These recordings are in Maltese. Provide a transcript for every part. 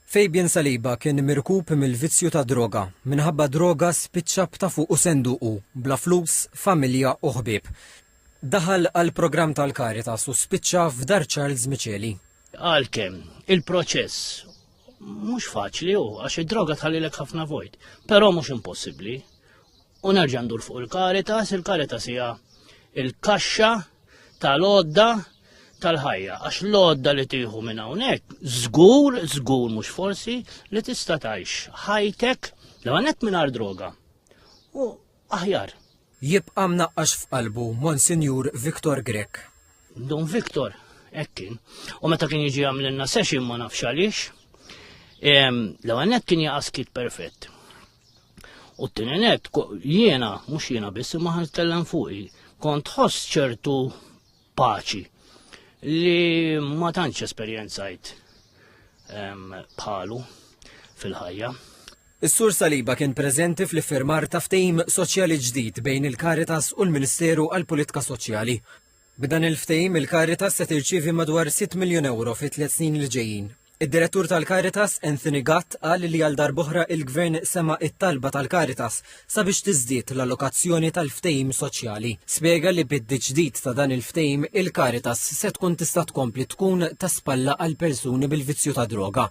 Fabian Saliba kien mirkub mill-vizzju ta' droga. Minħabba droga spiċċa ta' fuq u senduqu, bla flus, familja u ħbieb. Daħal għal programm tal-Caritas u spiċċa f'dar Charles Micheli. Għalkemm il-proċess mhux faċli għax id-droga tħallilek ħafna vojt, però mhux impossibbli. U nerġa' ndur fuq il-Caritas hija il-kaxxa tal-għodda tal-ħajja, għax l-għodda li tieħu minn hawnhekk żgur mhux forsi li tista' tgħix ħajtek l-għanet mingħajr droga. U aħjar. Jibqa' mnaqqax f'qalbu Monsinjur Viktor Grek. Don Viktor, hekk kien. U meta kien jiġi għamlilna session ma nafx għaliex, l-għanet kien jaqas kit perfett. U t-tinenet, jiena, mhux jiena biss imma ħankellem fuqi, kont ħoss ċertu paċi li ma tantx esperjenzajt bħalu fil-ħajja. Is-Sur Saliba kien preżenti fl-iffirmar ta' ftehim soċjali ġdid bejn il-Caritas u l-Ministeru għall-Politika Soċjali. B'dan il-ftehim il-Caritas se tirċievi madwar 6 miljun euro fi 3 snin li ġejjin. Id-direttur tal-Caritas, Anthony Gatt, qal li għal darb'oħra il-Gvern sema it-talba tal-Caritas sabiex tiżdied l-allokazzjoni tal-ftehim soċjali. Spjega li bid-ġdid ta' dan il-ftehim il-Caritas se tkun tista' tkompli tkun ta' spalla għal persuni bil-vizzju ta' droga.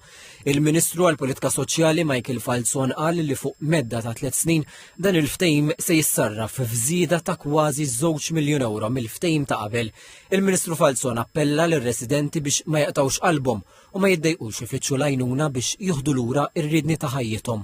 Il-Ministru għall-Politika Soċjali Michael Falzon qal li fuq medda ta' 3 snin dan il-ftehim se jissarraf f'żieda ta' kważi 2 miljun euro mill-ftehim ta' qabel. Il-Ministru Falzon appella lir-residenti biex ma jaqtgħux qalbhom u ma jiddejqux ifittxu l-għajnuna biex jieħdu lura r-riedni ta' ħajjithom.